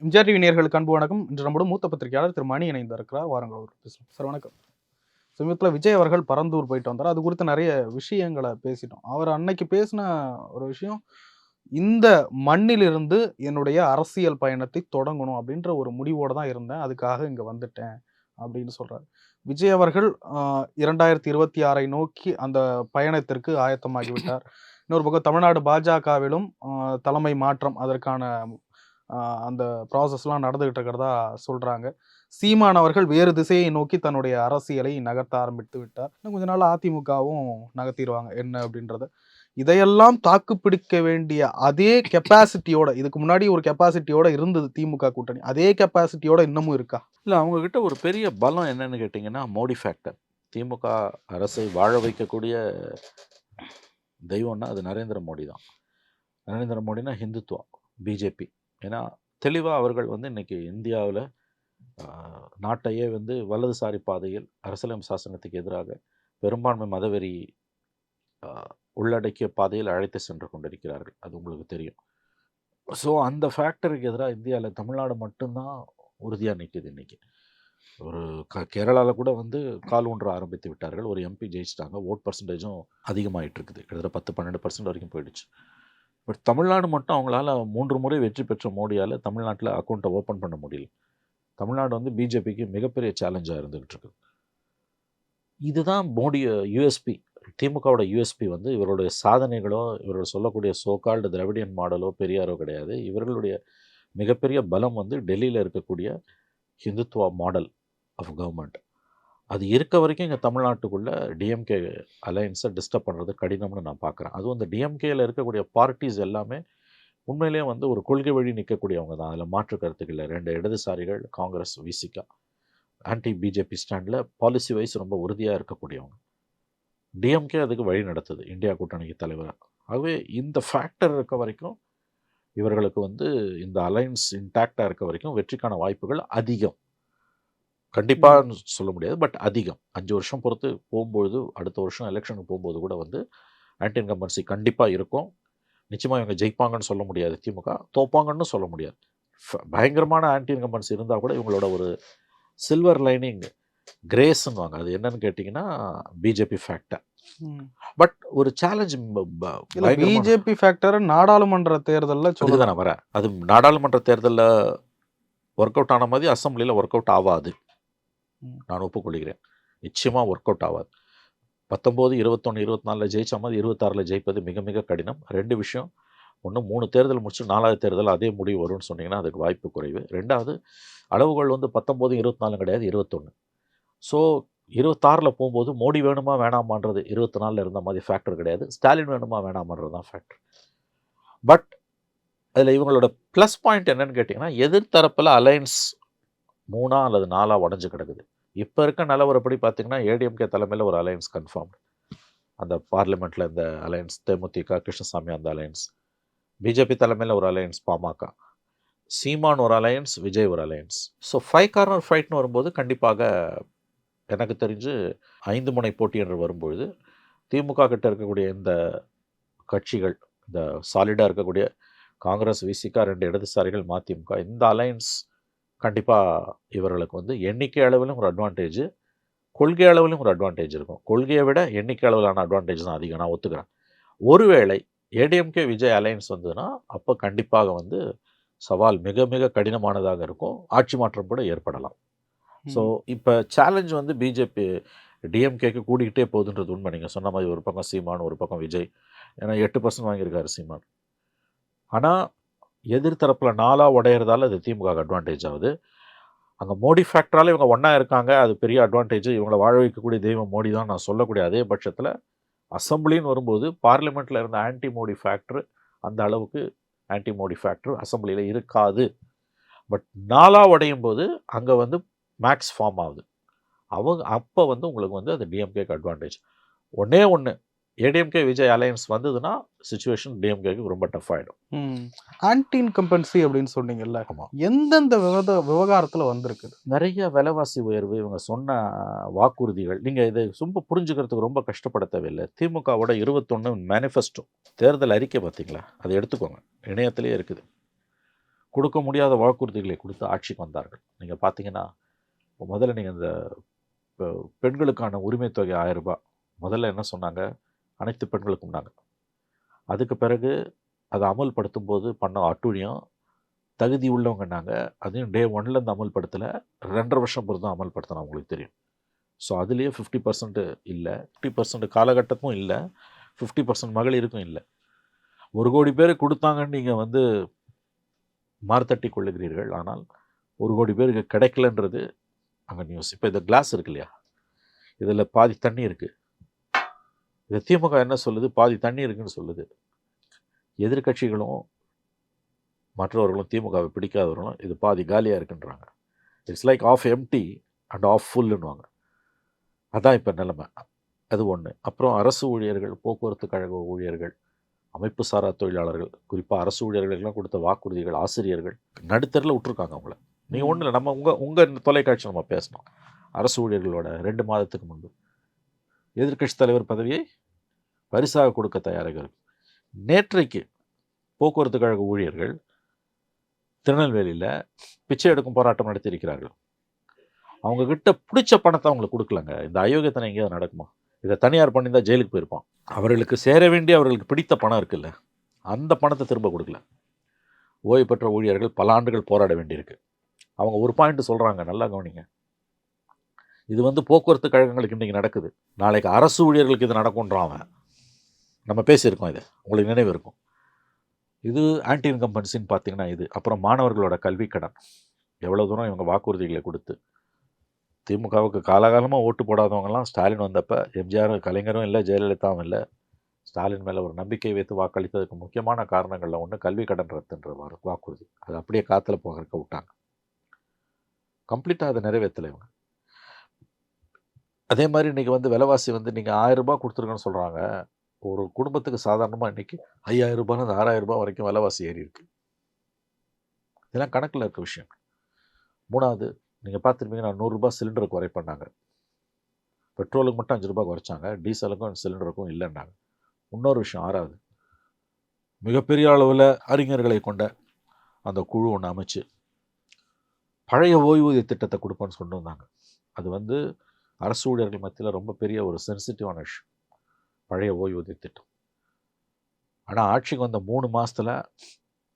MGR TV நேயர்களுக்கு அன்பு வணக்கம். இன்று நம்முடன் மூத்த பத்திரிகையாளர் திரு மணி இணைந்திருக்கிறார். வாருங்கள் அவர் பேசலாம். சார் வணக்கம். சமீபத்தில் விஜய் அவர்கள் பரந்தூர் போயிட்டு வந்தார். அது குறித்து நிறைய விஷயங்களை பேசிட்டோம். அவர் அன்னைக்கு பேசின ஒரு விஷயம், இந்த மண்ணிலிருந்து என்னுடைய அரசியல் பயணத்தை தொடங்கணும் அப்படின்ற ஒரு முடிவோடு தான் இருந்தேன். அதுக்காக இங்கே வந்துட்டேன் அப்படின்னு சொல்றாரு. விஜய் அவர்கள் 2026 நோக்கி அந்த பயணத்திற்கு ஆயத்தமாகிவிட்டார். இன்னொரு பக்கம் தமிழ்நாடு பாஜகவிலும் தலைமை மாற்றம் அதற்கான அந்த ப்ராசஸ்லாம் நடந்துகிட்டு இருக்கிறதா சொல்றாங்க. சீமான் அவர்கள் வேறு திசையை நோக்கி தன்னுடைய அரசியலை நகர்த்த ஆரம்பித்து விட்டார். இன்னும் கொஞ்ச நாள் அதிமுகவும் நகர்த்திடுவாங்க என்ன அப்படின்றத. இதையெல்லாம் தாக்குப்பிடிக்க வேண்டிய அதே கெப்பாசிட்டியோட, இதுக்கு முன்னாடி ஒரு கெப்பாசிட்டியோட இருந்தது திமுக கூட்டணி, அதே கெப்பாசிட்டியோட இன்னமும் இருக்கா? இல்லை, அவங்கக்கிட்ட ஒரு பெரிய பலம் என்னன்னு கேட்டிங்கன்னா மோடி ஃபேக்டர். திமுக அரசை வாழ வைக்கக்கூடிய தெய்வம்னா அது நரேந்திர மோடி தான். நரேந்திர மோடினா ஹிந்துத்துவா, பிஜேபி. ஏன்னா தெளிவாக அவர்கள் இன்றைக்கி இந்தியாவில் நாட்டையே வலதுசாரி பாதையில் அரசியலமைப்பு சாசனத்துக்கு எதிராக பெரும்பான்மை மதவெறி உள்ளடக்கிய பாதையில் அழைத்து சென்று கொண்டிருக்கிறார்கள். அது உங்களுக்கு தெரியும். ஸோ அந்த ஃபேக்டருக்கு எதிராக இந்தியாவில் தமிழ்நாடு மட்டும்தான் உறுதியாக நிற்கிது. இன்றைக்கி ஒரு கேரளாவில் கூட கால் ஊன்ற ஆரம்பித்து விட்டார்கள். ஒரு எம்பி ஜெயிச்சிட்டாங்க. ஓட் பர்சன்டேஜும் அதிகமாகிட்டு இருக்குது. கிட்டத்தட்ட 10-12% வரைக்கும் போயிடுச்சு. பட் தமிழ்நாடு மட்டும் அவங்களால 3 முறை வெற்றி பெற்ற மோடியால் தமிழ்நாட்டில் அக்கௌண்ட்டை ஓப்பன் பண்ண முடியல. தமிழ்நாடு பிஜேபிக்கு மிகப்பெரிய சேலஞ்சாக இருந்துகிட்டு இருக்குது. இதுதான் மோடி யூஎஸ்பி, திமுகவோட யூஎஸ்பி. இவருடைய சாதனைகளோ, இவரோட சொல்லக்கூடிய சோகால்டு திராவிடியன் மாடலோ பெரியாரோ கிடையாது. இவர்களுடைய மிகப்பெரிய பலம் டெல்லியில் இருக்கக்கூடிய ஹிந்துத்துவா மாடல் ஆஃப் கவர்மெண்ட். அது இருக்க வரைக்கும் இங்கே தமிழ்நாட்டுக்குள்ளே டிஎம்கே அலையன்ஸை டிஸ்டர்ப் பண்ணுறது கடினம்னு நான் பார்க்குறேன். அதுவும் அந்த டிஎம்கேயில் இருக்கக்கூடிய பார்ட்டிஸ் எல்லாமே உண்மையிலேயே ஒரு கொள்கை வழி நிற்கக்கூடியவங்க தான். அதில் மாற்று கருத்துக்கள் இல்லை. 2 இடதுசாரிகள், காங்கிரஸ், விசிகா, ஆன்டி பிஜேபி ஸ்டாண்டில் பாலிசி வைஸ் ரொம்ப உறுதியாக இருக்கக்கூடியவங்க. டிஎம்கே அதுக்கு வழி நடத்துது, இந்தியா கூட்டணிக்கு தலைவராக. ஆகவே இந்த ஃபேக்டர் இருக்க வரைக்கும் இவர்களுக்கு இந்த அலையன்ஸ் இன்டாக்டாக இருக்க வரைக்கும் வெற்றிக்கான வாய்ப்புகள் அதிகம். கண்டிப்பாக சொல்ல முடியாது, பட் அதிகம். 5 வருஷம் பொறுத்து போகும்பொழுது, அடுத்த வருஷம் எலெக்ஷனுக்கு போகும்போது கூட ஆன்டி இன்கம்பன்சி கண்டிப்பாக இருக்கும். நிச்சயமாக இவங்க ஜெயிப்பாங்கன்னு சொல்ல முடியாது, திமுக தோப்பாங்கன்னு சொல்ல முடியாது. பயங்கரமான ஆன்டி இன்கம்பன்சி இருந்தால் கூட இவங்களோட ஒரு சில்வர் லைனிங் கிரேஸ்ன்னுவாங்க. அது என்னன்னு கேட்டிங்கன்னா பிஜேபி ஃபேக்டர். பட் ஒரு சேலஞ்ச் பிஜேபி ஃபேக்டர் நாடாளுமன்ற தேர்தலில் சொல்லுதான் நான் வரேன். அது நாடாளுமன்ற தேர்தலில் ஒர்க் அவுட் ஆன மாதிரி அசம்பிளியில் ஒர்க் அவுட் ஆகாது. நான் ஒப்புக்கொள்கிறேன். நிச்சயமாக ஒர்க் அவுட் ஆகாது. 19, 21, 24 ஜெயிச்ச மாதிரி 26 ஜெயிப்பது மிக மிக கடினம். 2 விஷயம். ஒன்று, 3 தேர்தல் முடிச்சு 4வது தேர்தல் அதே முடிவு வரும்னு சொன்னீங்கன்னா அதுக்கு வாய்ப்பு குறைவு. 2வது, அளவுகள் 19, 24 கிடையாது, 21. ஸோ 26 போகும்போது மோடி வேணுமா வேணாமான்றது 24 இருந்த மாதிரி ஃபேக்டர் கிடையாது. ஸ்டாலின் வேணுமா வேணாமான்றது தான் ஃபேக்டர். பட் அதில் இவங்களோட ப்ளஸ் பாயிண்ட் என்னன்னு கேட்டிங்கன்னா, எதிர்த்தரப்பில் அலையன்ஸ் 3 அல்லது 4 உடஞ்சி கிடக்குது. இப்போ இருக்க நிலவரப்படி பார்த்திங்கன்னா ஏடிஎம்கே தலைமையில் ஒரு அலையன்ஸ் கன்ஃபார்ம். அந்த பார்லிமெண்ட்டில் இந்த அலையன்ஸ், தேமுதிக, கிருஷ்ணசாமி அந்த அலையன்ஸ், பிஜேபி தலைமையில் ஒரு அலையன்ஸ் பாமக, சீமான் ஒரு அலையன்ஸ், விஜய் ஒரு அலையன்ஸ். ஸோ 5 கார்னர் ஃபைட்னு வரும்போது கண்டிப்பாக எனக்கு தெரிஞ்சு 5 முனை போட்டி என்று வரும்பொழுது திமுக கிட்ட இருக்கக்கூடிய இந்த கட்சிகள், இந்த சாலிடாக இருக்கக்கூடிய காங்கிரஸ், விசிகா, 2 இடதுசாரிகள், மதிமுக, இந்த அலையன்ஸ் கண்டிப்பாக இவர்களுக்கு எண்ணிக்கை அளவிலும் ஒரு அட்வான்டேஜ், கொள்கை அளவிலும் ஒரு அட்வான்டேஜ் இருக்கும். கொள்கையை விட எண்ணிக்கை அளவிலான அட்வான்டேஜ் தான் அதிகம், நான் ஒத்துக்கிறேன். ஒருவேளை ஏடிஎம்கே விஜய் அலையன்ஸ் வந்ததுன்னா அப்போ கண்டிப்பாக சவால் மிக மிக கடினமானதாக இருக்கும். ஆட்சி மாற்றம் கூட ஏற்படலாம். ஸோ இப்போ சேலஞ்ச் பிஜேபி டிஎம்கேக்கு கூடிக்கிட்டே போகுதுன்றது உண்மை. நீங்கள் சொன்ன மாதிரி ஒரு பக்கம் சீமான், ஒரு பக்கம் விஜய். ஏன்னா 8% வாங்கியிருக்காரு சீமான். ஆனால் எதிர்த்தரப்பில் 4 உடையிறதால அது திமுக அட்வான்டேஜ் ஆகுது. அங்கே மோடி ஃபேக்டரால் இவங்க ஒன்றா இருக்காங்க, அது பெரிய அட்வான்டேஜ். இவங்களை வாழ வைக்கக்கூடிய தெய்வம் மோடி தான் நான் சொல்லக்கூடிய அதே பட்சத்தில் அசம்பிளின்னு வரும்போது பார்லிமெண்ட்டில் இருந்த ஆன்டி மோடி ஃபேக்டர் அந்த அளவுக்கு ஆன்டி மோடி ஃபேக்டர் அசம்பிளியில் இருக்காது. பட் 4 உடையும் போது அங்கே மேக்ஸ் ஃபார்ம் ஆகுது. அப்போ உங்களுக்கு அது டிஎம்கேக்கு அட்வான்டேஜ். ஒன்று ஏடிஎம்கே விஜய் அலையன்ஸ் வந்ததுன்னா சிச்சுவேஷன் டிஎம்கேக்கு ரொம்ப டஃப் ஆகிடும். ஆன்டி இன்கம்பன்சி அப்படின்னு சொன்னீங்கல்ல, எந்தெந்த விவகாரத்தில் வந்திருக்கு? நிறைய விலைவாசி உயர்வு, இவங்க சொன்ன வாக்குறுதிகள். நீங்கள் இதை ரொம்ப புரிஞ்சுக்கிறதுக்கு ரொம்ப கஷ்டப்பட தேவையில்லை. திமுகவோட 21 மேனிஃபெஸ்டோ தேர்தல் அறிக்கை பார்த்தீங்களா? அதை எடுத்துக்கோங்க, இணையத்திலே இருக்குது. கொடுக்க முடியாத வாக்குறுதிகளை கொடுத்து ஆட்சிக்கு வந்தார்கள். நீங்கள் பார்த்தீங்கன்னா, இப்போ முதல்ல நீங்கள் இந்த பெண்களுக்கான உரிமை தொகை 1000 ரூபாய் முதல்ல என்ன சொன்னாங்க, அனைத்து பெண்களுக்கும்னாங்க. அதுக்கு பிறகு அதை அமல்படுத்தும் போது பண்ண அட்டூழியம், தகுதி உள்ளவங்கன்னாங்க. அதையும் டே 1லேருந்து அமல்படுத்தலை, 2.5 வருஷம் பொறுத்து தான் அமல்படுத்தினா உங்களுக்கு தெரியும். ஸோ அதுலேயே 50% இல்லை, 50% காலகட்டத்துக்கும் இல்லை, 50% மகளிருக்கும் இல்லை. 1 கோடி பேர் கொடுத்தாங்கன்னு நீங்கள் வந்து மார்த்தட்டி கொள்ளுகிறீர்கள். ஆனால் 1 கோடி பேருக்கு கிடைக்கலன்றது அங்கே நியூஸ். இப்போ இந்த கிளாஸ் இருக்கு இல்லையா, இதில் பாதி தண்ணி இருக்குது. இதை திமுக என்ன சொல்லுது, பாதி தண்ணி இருக்குன்னு சொல்லுது. எதிர்கட்சிகளும் மற்றவர்களும், திமுகவை பிடிக்காதவர்களும் இது பாதி காலியாக இருக்குன்றாங்க. It's like half empty and half ஃபுல்லுன்னுவாங்க. அதான் இப்போ நிலைமை. அது ஒன்று. அப்புறம் அரசு ஊழியர்கள், போக்குவரத்து கழக ஊழியர்கள், அமைப்பு சாரா தொழிலாளர்கள், குறிப்பாக அரசு ஊழியர்களுக்கெல்லாம் கொடுத்த வாக்குறுதிகள், ஆசிரியர்கள் நடுத்தரில் விட்டுருக்காங்க அவங்கள. நீங்கள் ஒன்றும் இல்லை, நம்ம உங்கள் தொலைக்காட்சி நம்ம பேசணும். அரசு ஊழியர்களோட 2 மாதத்துக்கு முன்பு எதிர்க்கட்சி தலைவர் பதவியை பரிசாக கொடுக்க தயாராக இருக்கு. நேற்றைக்கு போக்குவரத்து கழக ஊழியர்கள் திருநெல்வேலியில் பிச்சை எடுக்கும் போராட்டம் நடத்தியிருக்கிறார்கள். அவங்கக்கிட்ட பிடிச்ச பணத்தை அவங்களுக்கு கொடுக்கலங்க. இந்த அயோக்கியத்தனை எங்கேயாவது நடக்குமா? இதை தனியார் பண்ணியிருந்தால் ஜெயிலுக்கு போயிருப்பான். அவர்களுக்கு சேர வேண்டிய, அவர்களுக்கு பிடித்த பணம் இருக்குல்ல, அந்த பணத்தை திரும்ப கொடுக்கல. ஓய்வு பெற்ற ஊழியர்கள் பல ஆண்டுகள் போராட வேண்டியிருக்கு. அவங்க ஒரு பாயிண்ட் சொல்கிறாங்க, நல்லா கவனிங்க. இது வந்து போக்குவரத்து கழகங்களுக்கு இன்றைக்கி நடக்குது, நாளைக்கு அரசு ஊழியர்களுக்கு இது நடக்கும்ன்றான் அவன். நம்ம பேசியிருக்கோம், இது உங்களுக்கு நினைவு இருக்கும். இது ஆன்டி இன்கம்பன்சின்னு பார்த்தீங்கன்னா இது. அப்புறம் மாணவர்களோட கல்வி கடன், எவ்வளோ தூரம் இவங்க வாக்குறுதிகளை கொடுத்து திமுகவுக்கு காலகாலமாக ஓட்டு போடாதவங்கலாம் ஸ்டாலின் வந்தப்போ எம்ஜிஆர், கலைஞரும் இல்லை, ஜெயலலிதாவும் இல்லை, ஸ்டாலின் மேலே ஒரு நம்பிக்கை வைத்து வாக்களித்ததுக்கு முக்கியமான காரணங்களில் ஒன்று கல்வி கடன் ரத்துன்ற வாக்குறுதி. அது அப்படியே காற்றுல போகிறக்க விட்டாங்க. கம்ப்ளீட்டாக அதை நிறைவேற்றலை இவங்க. அதே மாதிரி இன்றைக்கி வந்து விலைவாசி வந்து நீங்கள் 1000 ரூபாய் கொடுத்துருங்கன்னு சொல்கிறாங்க. ஒரு குடும்பத்துக்கு சாதாரணமாக இன்றைக்கி 5000 ரூபாய்னு 6000 ரூபாய் வரைக்கும் விலைவாசி ஏறி இருக்கு. இதெல்லாம் கணக்கில் இருக்க விஷயம். 3வது, நீங்கள் பார்த்துருப்பீங்கன்னா 100 ரூபாய் சிலிண்டருக்கு குறைப்பண்ணாங்க. பெட்ரோலுக்கு மட்டும் 5 ரூபாய் குறைச்சாங்க, டீசலுக்கும் சிலிண்டருக்கும் இல்லைன்னாங்க. இன்னொரு விஷயம், 6வது, மிகப்பெரிய அளவில் அறிஞர்களை கொண்ட அந்த குழு ஒன்று அமைச்சு பழைய ஓய்வூதிய திட்டத்தை கொடுப்போன்னு கொண்டு வந்தாங்க. அது வந்து அரசு ஊழியர்கள் மத்தியில் ரொம்ப பெரிய ஒரு சென்சிட்டிவான விஷயம், பழைய ஓய்வூதிய திட்டம். ஆனால் ஆட்சிக்கு வந்த 3 மாதத்தில்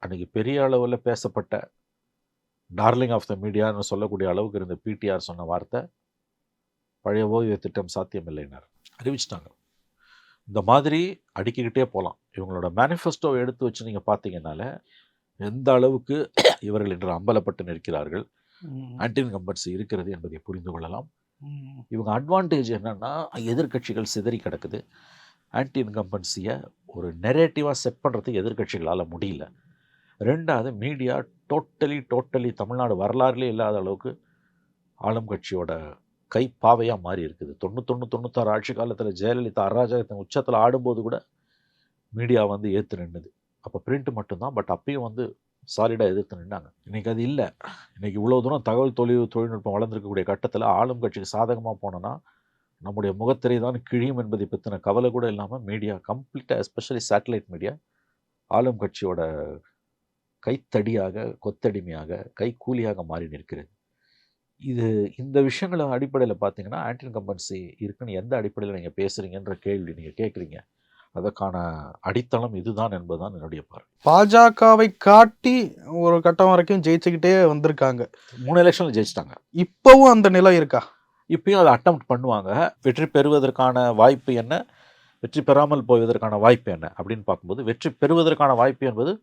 அன்றைக்கி பெரிய அளவில் பேசப்பட்ட டார்லிங் ஆஃப் த மீடியான்னு சொல்லக்கூடிய அளவுக்கு இருந்த பிடிஆர் சொன்ன வார்த்தை, பழைய ஓய்வூதிய திட்டம் சாத்தியமில்லைன்னார், அறிவிச்சிட்டாங்க. இந்த மாதிரி அடுக்கிக்கிட்டே போகலாம். இவங்களோட மேனிஃபெஸ்டோ எடுத்து வச்சு நீங்கள் பார்த்தீங்கன்னால எந்த அளவுக்கு இவர்கள் இன்று அம்பலப்பட்டு நிற்கிறார்கள், ஆன்டி இன்கம்பன்சி இருக்கிறது என்பதை புரிந்து கொள்ளலாம். இவங்க அட்வான்டேஜ் என்னென்னா, எதிர்கட்சிகள் சிதறி கிடக்குது. ஆன்டி இன்கம்பன்சியை ஒரு நெரேட்டிவாக செட் பண்ணுறதுக்கு எதிர்கட்சிகளால் முடியல. 2வது, மீடியா டோட்டலி தமிழ்நாடு வரலாறுலே இல்லாத அளவுக்கு ஆளும் கட்சியோட கைப்பாவையாக மாறி இருக்குது. 96 ஆட்சி காலத்தில் ஜெயலலிதா அராஜகத்தின் உச்சத்தில் ஆடும்போது கூட மீடியா வந்து ஏற்று நின்றுது. அப்போ பிரிண்ட் மட்டும்தான், பட் அப்பயும் வந்து சாலிடாக எதிர்த்து நின்னாங்க. இன்றைக்கி அது இல்லை. இன்றைக்கி இவ்வளோ தூரம் தகவல் தொழில்நுட்பம் வளர்ந்துருக்கக்கூடிய கட்டத்தில் ஆளும் கட்சிக்கு சாதகமாக போனோன்னா நம்முடைய முகத்திரை தான் கிழியும் என்பதை பற்றின கவலை கூட இல்லாமல் மீடியா கம்ப்ளீட்டாக, எஸ்பெஷலி சேட்டலைட் மீடியா, ஆளும் கட்சியோட கைத்தடியாக, கொத்தடிமையாக, கைக்கூலியாக மாறி நிற்கிறது. இந்த விஷயங்கள அடிப்படையில் பார்த்தீங்கன்னா ஆன்டி இன்கம்பன்சி இருக்குன்னு எந்த அடிப்படையில் நீங்கள் பேசுகிறீங்கன்ற கேள்வி நீங்கள் கேட்குறீங்க. அதற்கான அடித்தளம் இதுதான் என்பதுதான் என்னுடைய பார்வை. பாஜகவை காட்டி ஒரு கட்டம் வரைக்கும் ஜெயிச்சுக்கிட்டே வந்திருக்காங்க. 3 எலெக்ஷனில் ஜெயிச்சிட்டாங்க. இப்போவும் அந்த நிலை இருக்கா? இப்பயும் அதை அட்டெம்ப்ட் பண்ணுவாங்க. வெற்றி பெறுவதற்கான வாய்ப்பு என்ன, வெற்றி பெறாமல் போவதற்கான வாய்ப்பு என்ன அப்படின்னு பார்க்கும்போது, வெற்றி பெறுவதற்கான வாய்ப்பு என்பது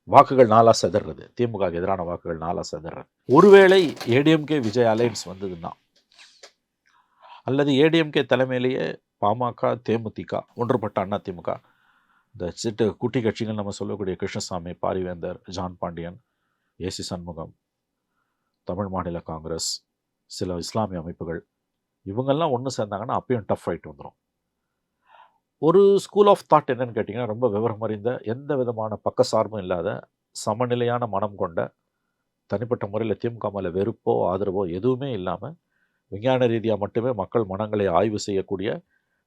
வாக்குகள் 4ஆக செதறது, திமுகவுக்கு எதிரான வாக்குகள் 4ஆக செதறது. ஒருவேளை ஏடிஎம்கே விஜய் அலையன்ஸ் வந்ததுன்னா, அல்லது ஏடிஎம்கே தலைமையிலேயே பாமக, தேமுதிக, ஒன்றுபட்ட அதிமுக, இந்த சிட்டு குட்டி கட்சிகள் நம்ம சொல்லக்கூடிய கிருஷ்ணசாமி, பாரிவேந்தர், ஜான் பாண்டியன், ஏசி சண்முகம், தமிழ் மாநில காங்கிரஸ், சில இஸ்லாமிய அமைப்புகள், இவங்கெல்லாம் ஒன்று சேர்ந்தாங்கன்னா அப்பயும் டஃப் ஃபைட் வந்துடும். ஒரு ஸ்கூல் ஆஃப் தாட் என்னன்னு கேட்டிங்கன்னா, ரொம்ப விவரம் அறிந்த, எந்த விதமான பக்கசார்பும் இல்லாத, சமநிலையான மனம் கொண்ட, தனிப்பட்ட முறையில் திமுக மேலே வெறுப்போ ஆதரவோ எதுவுமே இல்லாமல் விஞ்ஞான ரீதியாக மட்டுமே மக்கள் மனங்களை ஆய்வு செய்யக்கூடிய,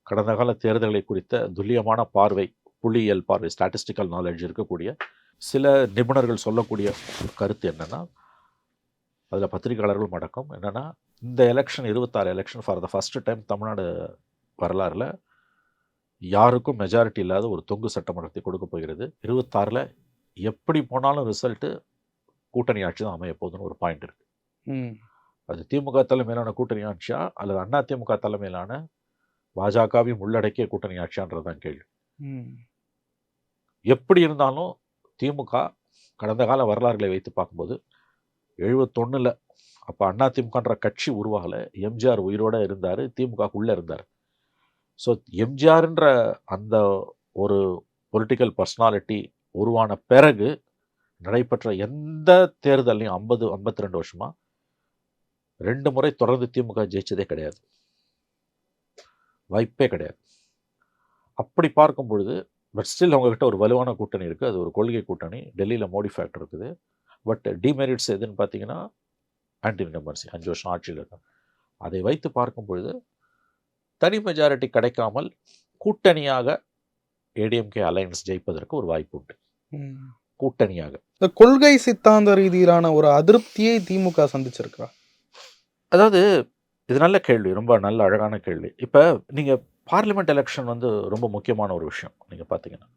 கடந்த கால தேர்தல்களை குறித்த துல்லியமான பார்வை, புள்ளியியல் பார்வை, ஸ்டாட்டிஸ்டிக்கல் நாலேஜ் இருக்கக்கூடிய சில நிபுணர்கள் சொல்லக்கூடிய ஒரு கருத்து என்னென்னா, அதில் பத்திரிகையாளர்களும் அடக்கம் என்னென்னா, இந்த election 26 election for the first time Tamil Nadu வரலாறுல யாருக்கும் மெஜாரிட்டி இல்லாத ஒரு தொங்கு சட்டமன்றத்தை கொடுக்க போகிறது. 26ல் எப்படி போனாலும் ரிசல்ட்டு கூட்டணி ஆட்சி தான் அமைய போகுதுன்னு ஒரு பாயிண்ட் இருக்குது. அது திமுக தலைமையிலான கூட்டணி ஆட்சியா அல்லது அதிமுக தலைமையிலான பாஜகவையும் உள்ளடக்கிய கூட்டணி ஆட்சியான்றது தான் கேள்வி. எப்படி இருந்தாலும் திமுக கடந்த கால வரலாறுகளை வைத்து பார்க்கும்போது 71ல் அப்போ அதிமுகன்ற கட்சி உருவாகலை, எம்ஜிஆர் உயிரோடு இருந்தார், திமுகக்குள்ளே இருந்தார். ஸோ எம்ஜிஆர்ன்ற அந்த ஒரு பொலிட்டிக்கல் பர்சனாலிட்டி உருவான பிறகு நடைபெற்ற எந்த தேர்தலையும் 52 வருஷமா 2 முறை தொடர்ந்து திமுக ஜெயிச்சதே கிடையாது, வாய்ப்பே கிடையாது. அப்படி பார்க்கும் பொழுது பட் ஸ்டில் அவங்கக்கிட்ட ஒரு வலுவான கூட்டணி இருக்குது, அது ஒரு கொள்கை கூட்டணி. டெல்லியில் மோடி ஃபேக்டர் இருக்குது. பட் டிமெரிட்ஸ் எதுன்னு பார்த்தீங்கன்னா ஆன்டி இன்கம்பன்சி, 5 வருஷம் ஆட்சியில் இருக்காங்க. அதை வைத்து பார்க்கும் பொழுது தனி மெஜாரிட்டி கிடைக்காமல் கூட்டணியாக ஏடிஎம்கே அலையன்ஸ் ஜெயிப்பதற்கு ஒரு வாய்ப்பு உண்டு. கூட்டணியாக இந்த கொள்கை சித்தாந்த ரீதியிலான ஒரு அதிருப்தியை திமுக சந்திச்சிருக்கா? அதாவது இது நல்ல கேள்வி, ரொம்ப நல்ல அழகான கேள்வி. இப்போ நீங்கள் பார்லிமெண்ட் எலெக்ஷன் வந்து ரொம்ப முக்கியமான ஒரு விஷயம். நீங்கள் பார்த்தீங்கன்னா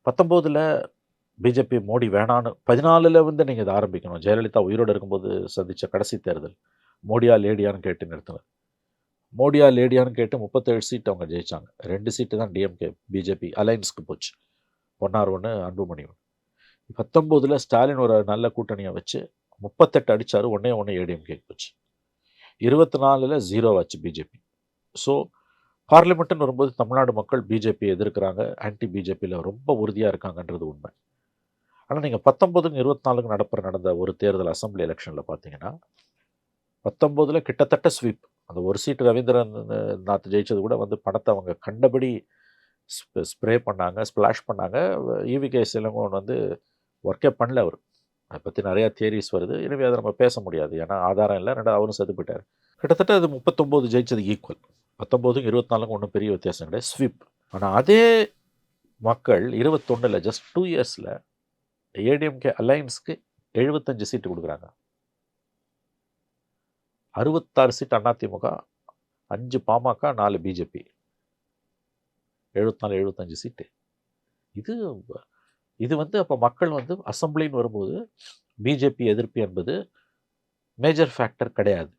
19ல் பிஜேபி மோடி வேணான்னு 14ல் வந்து நீங்கள் இதை ஆரம்பிக்கணும். ஜெயலலிதா உயிரோடு இருக்கும்போது சந்தித்த கடைசி தேர்தல் மோடியா லேடியான்னு கேட்டு நிறுத்தினர். மோடியா லேடியான்னு கேட்டு 37 சீட் அவங்க ஜெயித்தாங்க. 2 சீட்டு தான் டிஎம்கே பிஜேபி அலையன்ஸ்க்கு போச்சு. பொன்னார் ஒன்று, அன்புமணி ஒன்று. 19ல் ஸ்டாலின் ஒரு நல்ல கூட்டணியை வச்சு 38 அடித்தார், 1 ஏடிஎம்கே போச்சு. 24ல் 0 ஆச்சு பிஜேபி. ஸோ பார்லிமெண்ட்டுன்னு வரும்போது தமிழ்நாடு மக்கள் பிஜேபி எதிர்க்கிறாங்க, ஆன்டி பிஜேபியில் ரொம்ப உறுதியாக இருக்காங்கன்றது உண்மை. ஆனால் நீங்கள் 19 24 நடந்த ஒரு தேர்தல் அசம்பிளி எலெக்ஷனில் பார்த்தீங்கன்னா 19ல் கிட்டத்தட்ட ஸ்வீப். அந்த ஒரு சீட்டு ரவீந்திரன் நாத் ஜெயிச்சது கூட வந்து பணத்தை அவங்க கண்டபடி ஸ்ப்ரே பண்ணாங்க, ஸ்ப்ளாஷ் பண்ணாங்க. ஈவிகே இளங்கோவன் வந்து ஒர்க்கே பண்ணல. அவர் அதை பற்றி நிறையா தியரிஸ் வருது. எனவே அதை நம்ம பேச முடியாது, ஏன்னா ஆதாரம் இல்லை. 2 அவரும் செத்து போயிட்டார். கிட்டத்தட்ட அது 39 ஜெயிச்சது ஈக்குவல். 19 24 ஒன்றும் பெரிய வித்தியாசம் கிடையாது, ஸ்வீப். ஆனால் அதே மக்கள் 21ல் ஜஸ்ட் 2 இயர்ஸில் ஏடிஎம்கே அலையன்ஸ்க்கு 75 சீட்டு கொடுக்குறாங்க. 66 சீட் அதிமுக, 5 பாமக, 4 பிஜேபி, 74-75 சீட்டு. இது வந்து அப்போ மக்கள் வந்து அசம்பிளின்னு வரும்போது பிஜேபி எதிர்ப்பு என்பது மேஜர் ஃபேக்டர் கிடையாது.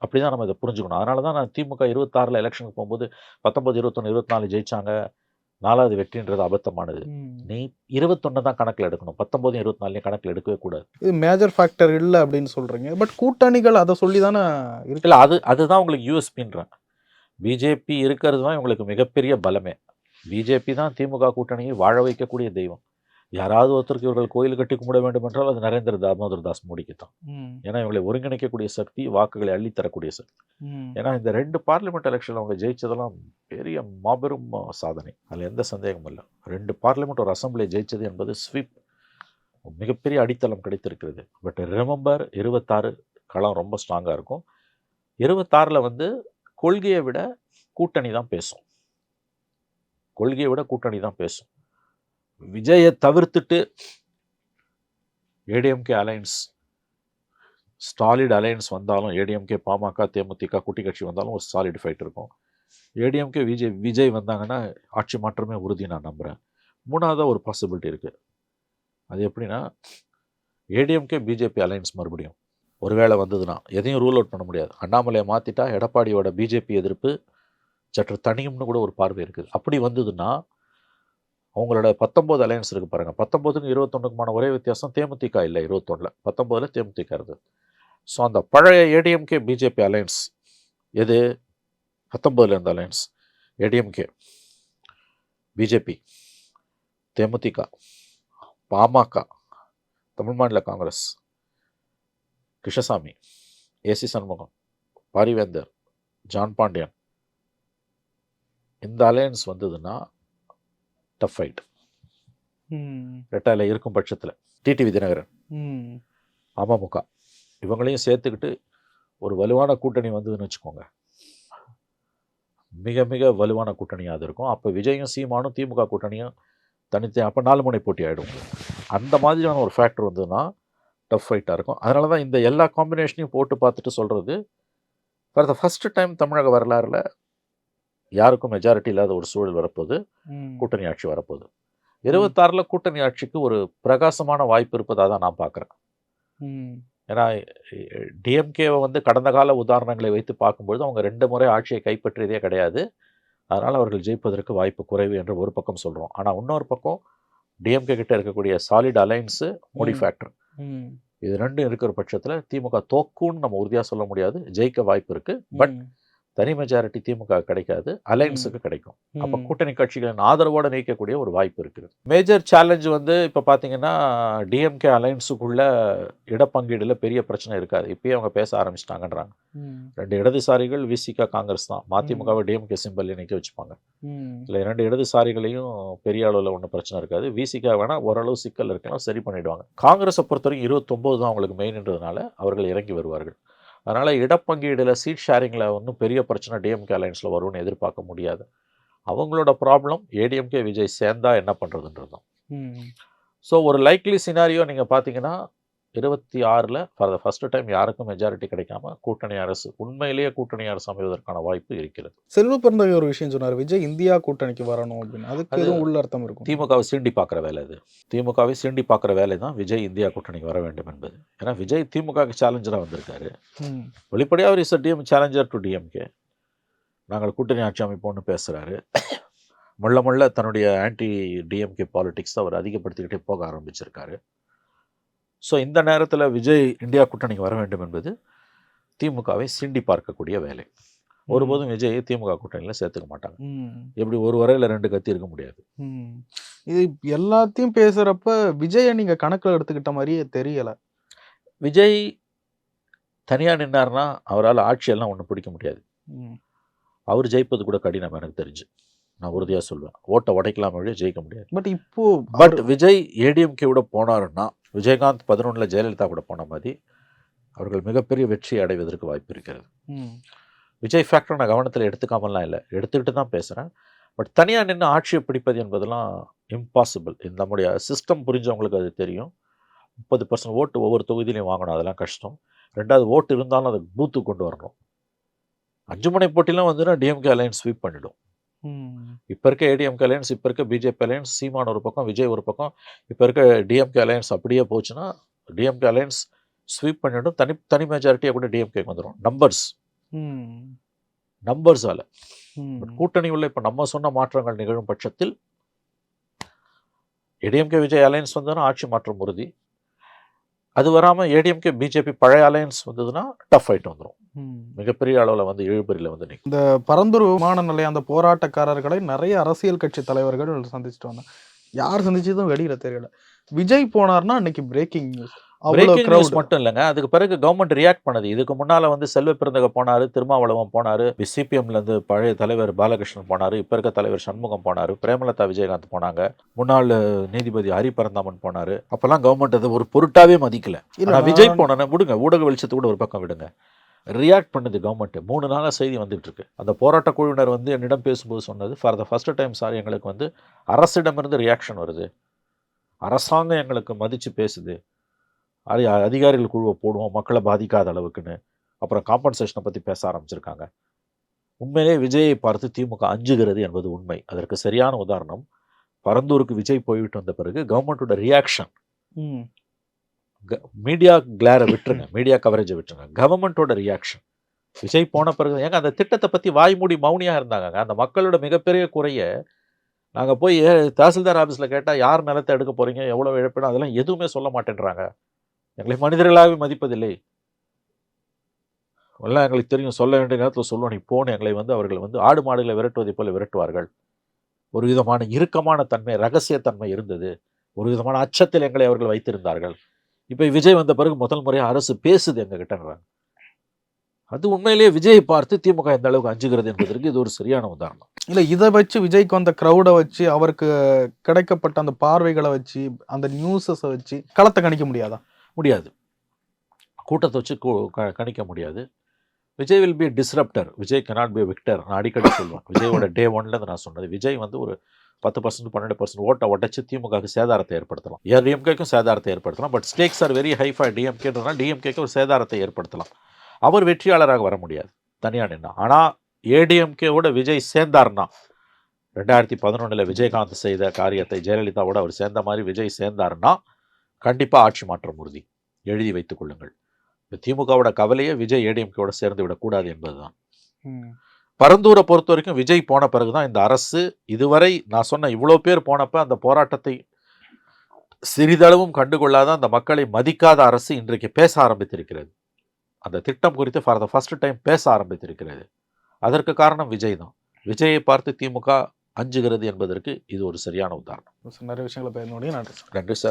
அப்படி தான் நம்ம இதை புரிஞ்சுக்கணும். அதனால தான் நான் திமுக 26ல் எலெக்ஷனுக்கு போகும்போது 19, 21, 24 ஜெயிச்சாங்க, 4வது வெற்றின்றது அபத்தமானது. நீ 21 தான் கணக்கில் எடுக்கணும், 19, 24 கணக்கில் எடுக்கவே கூடாது. இது மேஜர் ஃபேக்டர் இல்லை அப்படின்னு சொல்கிறீங்க. பட் கூட்டணிகள் அதை சொல்லி தானே இல்லை, அதுதான் உங்களுக்கு யூஎஸ்பின்றேன். பிஜேபி இருக்கிறது தான் உங்களுக்கு மிகப்பெரிய பலமே. பிஜேபி தான் திமுக கூட்டணியை வாழ வைக்கக்கூடிய தெய்வம். யாராவது ஒருத்தருக்கு இவர்கள் கோயில் கட்டி கும்பிட வேண்டும் என்றால் அது நரேந்திர தாமோதர் தாஸ் மோடிக்கு தான். ஏன்னா இவங்களை ஒருங்கிணைக்கக்கூடிய சக்தி, வாக்குகளை அள்ளித்தரக்கூடிய சக்தி. ஏன்னா இந்த 2 பார்லிமெண்ட் எலெக்ஷன் அவங்க ஜெயிச்சதெல்லாம் பெரிய மாபெரும் சாதனை, அதில் எந்த சந்தேகமும் இல்லை. 2 பார்லிமெண்ட் ஒரு அசம்பிளி ஜெயிச்சது என்பது ஸ்வீப், மிகப்பெரிய அடித்தளம் கிடைத்திருக்கிறது. பட் ரிமெம்பர் 26 களம் ரொம்ப ஸ்ட்ராங்காக இருக்கும். 26ல் வந்து கொள்கையை விட கூட்டணி தான் பேசும். கொள்கையை விட கூட்டணி தான் பேசும். விஜயை தவிர்த்துட்டு ஏடிஎம்கே அலையன்ஸ், ஸ்டாலிட் அலையன்ஸ் வந்தாலும், ஏடிஎம்கே பாமக தேமுதிக கூட்டி கட்சி வந்தாலும் ஒரு சாலிட் ஃபைட் இருக்கும். ஏடிஎம்கே விஜய் வந்தாங்கன்னா ஆட்சி மாற்றமே உறுதி நான் நம்புகிறேன். 3ஆவதாக ஒரு பாசிபிலிட்டி இருக்குது. அது எப்படின்னா ஏடிஎம்கே பிஜேபி அலையன்ஸ் மறுபடியும் ஒருவேளை வந்ததுன்னா எதையும் ரூல் அவுட் பண்ண முடியாது. அண்ணாமலையை மாற்றிட்டா எடப்பாடியோட பிஜேபி எதிர்ப்பு சற்று தனியும்னு கூட ஒரு பார்வை இருக்குது. அப்படி வந்ததுன்னா அவங்களோட 19 அலையன்ஸ் இருக்குது பாருங்கள். 19க்கு 21க்குமான ஒரே வித்தியாசம் தேமுதிக இல்லை, 21ல் 19ல் தேமுதிக இருந்தது. ஸோ அந்த பழைய ஏடிஎம்கே பிஜேபி அலையன்ஸ் எது 19ல் இருந்த அலையன்ஸ், ஏடிஎம்கே பிஜேபி தேமுதிக பாமக தமிழ் மாநில காங்கிரஸ் கிருஷ்ணசாமி ஏசி சண்முகம் பாரிவேந்தர் ஜான் பாண்டியன், இந்த அலையன்ஸ் வந்ததுன்னா டஃப் ஃபைட். ரெட்டாயில் இருக்கும் பட்சத்தில் டிடிவி தினகரன், அமமுக இவங்களையும் சேர்த்துக்கிட்டு ஒரு வலுவான கூட்டணி வந்ததுன்னு வச்சுக்கோங்க, மிக மிக வலுவான கூட்டணியாக அது இருக்கும். அப்போ விஜயும் சீமானும் திமுக கூட்டணியும் தனித்தனி அப்போ 4 முனை போட்டி ஆகிடும். அந்த மாதிரியான ஒரு ஃபேக்டர் வந்ததுன்னா டஃப் ஃபைட்டாக இருக்கும். அதனால தான் இந்த எல்லா காம்பினேஷனையும் போட்டு பார்த்துட்டு சொல்கிறது, ஃபார் த ஃபஸ்ட்டு டைம் தமிழக வரலாறுல யாருக்கும் மெஜாரிட்டி இல்லாத ஒரு சூழல் வரப்போகுது. கூட்டணி ஆட்சி வரப்போகுது. 26ல் கூட்டணி ஆட்சிக்கு ஒரு பிரகாசமான வாய்ப்பு இருப்பதாக தான் நான் பார்க்குறேன். ஏன்னா டிஎம்கேவை வந்து கடந்த கால உதாரணங்களை வைத்து பார்க்கும்பொழுது அவங்க 2 முறை ஆட்சியை கைப்பற்றியதே கிடையாது. அதனால் அவர்கள் ஜெயிப்பதற்கு வாய்ப்பு குறைவு என்று ஒரு பக்கம் சொல்கிறோம். ஆனால் இன்னொரு பக்கம் டிஎம்கே கிட்ட இருக்கக்கூடிய சாலிட் அலைன்ஸு, மோடி ஃபேக்டர், இது 2 இருக்கிற பட்சத்தில் திமுக தோக்குன்னு நம்ம உறுதியாக சொல்ல முடியாது. ஜெயிக்க வாய்ப்பு இருக்குது. பட் தனி மெஜாரிட்டி திமுக கிடைக்காது, அலைன்ஸுக்கு கிடைக்கும். அப்போ கூட்டணி கட்சிகளின் ஆதரவோடு நீக்கக்கூடிய ஒரு வாய்ப்பு இருக்குது. மேஜர் சேலஞ்சு வந்து இப்போ பார்த்தீங்கன்னா டிஎம்கே அலைன்ஸுக்குள்ள இடப்பங்கீடுல பெரிய பிரச்சனை இருக்காது. இப்பயே அவங்க பேச ஆரம்பிச்சிட்டாங்கன்றாங்க. 2 இடதுசாரிகள் விசிகா காங்கிரஸ் தான். மதிமுகவை டிஎம்கே சிம்பல் நிற்க வச்சுப்பாங்க. இல்லை 2 இடதுசாரிகளையும் பெரிய அளவில் ஒன்றும் பிரச்சனை இருக்காது. விசிகா வேணால் ஓரளவு சிக்கல் இருக்கலாம், சரி பண்ணிவிடுவாங்க. காங்கிரஸை பொறுத்தவரைக்கும் 29 தான் அவங்களுக்கு மெயின்ன்றதுனால அவர்கள் இறங்கி வருவார்கள். அதனால் இடப்பங்கீடில் சீட் ஷேரிங்கில் ஒன்றும் பெரிய பிரச்சனை டிஎம்கே அலைன்ஸில் வரும்னு எதிர்பார்க்க முடியாது. அவங்களோட ப்ராப்ளம் ஏடிஎம்கே விஜய் சேர்ந்தா என்ன பண்ணுறதுன்றது தான். ஸோ ஒரு லைக்லி சினாரியோ நீங்கள் பார்த்தீங்கன்னா 26ல் ஃபார் த ஃபர்ஸ்ட் டைம் யாருக்கும் மெஜாரிட்டி கிடைக்காம கூட்டணி அரசு, உண்மையிலேயே கூட்டணி அரசு அமைவதற்கான வாய்ப்பு இருக்கிறது. செல்வ பிறந்தகை ஒரு விஷயம் சொன்னார், விஜய் இந்தியா கூட்டணிக்கு வரணும் அப்படின்னு. அதுக்கு எதுவும் உள்ள அர்த்தம் இருக்கும்? திமுகவை சீண்டி பார்க்குற வேலை அது. திமுகவை சீண்டி பார்க்குற வேலை தான் விஜய் இந்தியா கூட்டணிக்கு வர வேண்டும் என்பது. ஏன்னா விஜய் திமுகவுக்கு சேலஞ்சராக வந்திருக்காரு. வெளிப்படையாக அவர் is DM challenger to DMK. நாங்கள் கூட்டணி ஆட்சி அமைப்போம்னு பேசுகிறாரு. முள்ள தன்னுடைய ஆன்டி டிஎம்கே பாலிடிக்ஸ் அவர் அதிகப்படுத்திக்கிட்டே போக ஆரம்பிச்சிருக்காரு. ஸோ இந்த நேரத்தில் விஜய் இந்தியா கூட்டணிக்கு வர வேண்டும் என்பது திமுகவை சீண்டி பார்க்கக்கூடிய வேலை. ஒருபோதும் விஜய் திமுக கூட்டணியில் சேர்த்துக்க மாட்டாங்க. எப்படி ஒரு வரையில் 2 கத்தி இருக்க முடியாது. இது எல்லாத்தையும் பேசுகிறப்ப விஜயை நீங்கள் கணக்கில் எடுத்துக்கிட்ட மாதிரியே தெரியலை. விஜய் தனியாக நின்னார்னா அவரால் ஆட்சியெல்லாம் ஒன்றும் பிடிக்க முடியாது. அவர் ஜெயிப்பது கூட கடினம் எனக்கு தெரிஞ்சு. நான் உறுதியாக சொல்லுவேன். ஓட்டை உடைக்கலாம் வழியே ஜெயிக்க முடியாது. பட் விஜய் ஏடிஎம்கே போனாருன்னா விஜயகாந்த் 11ல் ஜெயலலிதா கூட போன மாதிரி அவர்கள் மிகப்பெரிய வெற்றி அடைவதற்கு வாய்ப்பு இருக்கிறது. விஜய் ஃபேக்டர் நான் கவனத்தில் எடுத்துக்காமலாம் இல்லை, எடுத்துக்கிட்டு தான் பேசுகிறேன். பட் தனியாக நின்று ஆட்சியை பிடிப்பது என்பதெல்லாம் இம்பாசிபிள். நம்முடைய சிஸ்டம் புரிஞ்சவங்களுக்கு அது தெரியும். 30% ஓட்டு ஒவ்வொரு தொகுதியிலையும் வாங்கணும், அதெல்லாம் கஷ்டம். 2வது ஓட்டு இருந்தாலும் அதை பூத்துக்கு கொண்டு வரணும். 5 முனை போட்டிலாம் வந்துன்னா டிஎம்கே அலையன்ஸ் ஸ்வீப் பண்ணிடும். இப்போ இருக்க ஏடிஎம்கே அலையன்ஸ், இப்போ இருக்க பிஜேபி அலையன்ஸ், சீமான் ஒரு பக்கம், விஜய் ஒரு பக்கம், இப்போ இருக்க டிஎம்கே அலையன்ஸ் அப்படியே போச்சுன்னா டிஎம்கே அலையன்ஸ் ஸ்வீப் பண்ணிடும். தனி மெஜாரிட்டியாக கூட டிஎம்கே வந்துடும். நம்பர்ஸால் கூட்டணி உள்ள இப்போ நம்ம சொன்ன மாற்றங்கள் நிகழும் பட்சத்தில் ஏடிஎம்கே விஜய் அலையன்ஸ் வந்ததுன்னா ஆட்சி மாற்றம் உறுதி. அது வராமல் ஏடிஎம்கே பிஜேபி பழைய அலையன்ஸ் வந்ததுன்னா டஃப் ஃபைட் வந்துடும். மிகப்பெரிய அளவில் வந்து இழுபறியில் வந்து நிற்கும். இந்த பரந்தூர் விமான நிலையம் அந்த போராட்டக்காரர்களை நிறைய அரசியல் கட்சி தலைவர்கள் சந்திச்சுட்டு வந்தாங்க. யார் சந்திச்சதும் வெளியில தெரியல. விஜய் போனார்னா அன்னைக்கு பிரேக்கிங் நியூஸ். பிரேக்கிங் நியூஸ் மட்டும் இல்லைங்க, அதுக்கு பிறகு கவர்மெண்ட் ரியாக்ட் பண்ணது. இதுக்கு முன்னால் வந்து செல்வ பிறந்தக போனார், திருமாவளவன் போனார், சிபிஎம்லேருந்து பழைய தலைவர் பாலகிருஷ்ணன் போனார், இப்போ இருக்க தலைவர் சண்முகம் போனார், பிரேமலதா விஜயகாந்த் போனாங்க, முன்னாள் நீதிபதி ஹரி பரந்தாமன் போனார். அப்போல்லாம் கவர்மெண்ட் அது ஒரு பொருட்டாவே மதிக்கல. ஆனால் விஜய் போனோன்னே விடுங்க, ஊடக வெளிச்சத்தை கூட ஒரு பக்கம் விடுங்க, ரியாக்ட் பண்ணுது கவர்மெண்ட். 3 நாளாக செய்தி வந்துட்டு இருக்கு. அந்த போராட்ட குழுவினர் வந்து என்னிடம் பேசும்போது சொன்னது, for the first time sir எங்களுக்கு வந்து அரசிடமிருந்து ரியாக்ஷன் வருது, அரசாங்கம் எங்களுக்கு மதித்து பேசுது, அதிகாரிகள் குழுவை போடுவோம் மக்களை பாதிக்காத அளவுக்குன்னு. அப்புறம் காம்பன்சேஷனை பற்றி பேச ஆரம்பிச்சிருக்காங்க. உண்மையிலே விஜயை பார்த்து திமுக அஞ்சுகிறது என்பது உண்மை. அதற்கு சரியான உதாரணம் பரந்தூருக்கு விஜய் போய்விட்டு வந்த பிறகு கவர்மெண்ட்டோட ரியாக்ஷன். மீடியா கிளாரை விட்டுருங்க, மீடியா கவரேஜை விட்டுருங்க, கவர்மெண்ட்டோட ரியாக்ஷன். விஜய் போன பிறகு ஏங்க அந்த திட்டத்தை பற்றி வாய்மூடி மௌனியாக இருந்தாங்க. அந்த மக்களோட மிகப்பெரிய குறைய நாங்கள் போய் தாசில்தார் ஆஃபீஸில் கேட்டால் யார் நிலத்தை எடுக்க போகிறீங்க, எவ்வளோ இழப்பீடு, அதெல்லாம் எதுவுமே சொல்ல மாட்டேன்றாங்க. எங்களை மனிதர்களாகவே மதிப்பதில்லை. எல்லாம் எங்களுக்கு தெரியும், சொல்ல வேண்டிய நேரத்தில் சொல்லுவோம், நீ போன எங்களை வந்து அவர்கள் வந்து ஆடு மாடுகளை விரட்டுவதை போல விரட்டுவார்கள். ஒரு விதமான இறுக்கமான தன்மை, ரகசியத்தன்மை இருந்தது. ஒரு விதமான அச்சத்தில் எங்களை அவர்கள் வைத்திருந்தார்கள். இப்போ விஜய் வந்த பிறகு முதல் முறையாக அரசு பேசுது எங்ககிட்டன்றாங்க. அது உண்மையிலேயே விஜயை பார்த்து திமுக எந்த அளவுக்கு அஞ்சுகிறது என்பதற்கு இது ஒரு சரியான உதாரணம். இல்லை, இதை வச்சு விஜய்க்கு வந்த க்ரௌடை வச்சு, அவருக்கு கிடைக்கப்பட்ட அந்த பார்வைகளை வச்சு, அந்த நியூஸஸை வச்சு களத்தை கணிக்க முடியாதா? முடியாது. கூட்டத்தை வச்சு கணிக்க முடியாது. Vijay will be disruptor, Vijay cannot be a victor. நான் அடிக்கடி சொல்லுவேன். விஜயோட டே ஒன்லேருந்து நான் சொன்னது, விஜய் வந்து ஒரு 10% 12% ஓட்டை உடச்சி திமுகவுக்கு சேதாரத்தை ஏற்படுத்தலாம், டிஎம்கேக்கும் சேதாரத்தை ஏற்படுத்தலாம். But stakes are very high for டிஎம்கேன்றதுனால டிஎம்கேக்கு ஒரு சேதாரத்தை ஏற்படுத்தலாம். அவர் வெற்றியாளராக வர முடியாது தனியாக நின்னா. ஆனால் ஏடிஎம்கேவோட விஜய் சேர்ந்தார்னா, 2011 விஜயகாந்த் செய்த காரியத்தை ஜெயலலிதாவோட அவர் சேர்ந்த மாதிரி விஜய் சேர்ந்தாருன்னா கண்டிப்பாக ஆட்சி மாற்றம் உறுதி. எழுதி வைத்துக் கொள்ளுங்கள். திமுகவோட கவலையே விஜய் ஏடிஎம்கேவோட சேர்ந்து விடக்கூடாது என்பதுதான். பரந்தூரை பொறுத்த வரைக்கும் விஜய் போன பிறகுதான் இந்த அரசு, இதுவரை நான் சொன்ன இவ்வளோ பேர் போனப்ப அந்த போராட்டத்தை சிறிதளவும் கண்டுகொள்ளாத, அந்த மக்களை மதிக்காத அரசு இன்றைக்கு பேச ஆரம்பித்திருக்கிறது. அந்த திட்டம் குறித்து ஃபார் த ஃபர்ஸ்ட் டைம் பேச ஆரம்பித்திருக்கிறது. அதற்கு காரணம் விஜய் தான். விஜயை பார்த்து திமுக அஞ்சுகிறது என்பதற்கு இது ஒரு சரியான உதாரணம். நிறைய விஷயங்களை பேச முடியும். நன்றி சார். நன்றி சார்.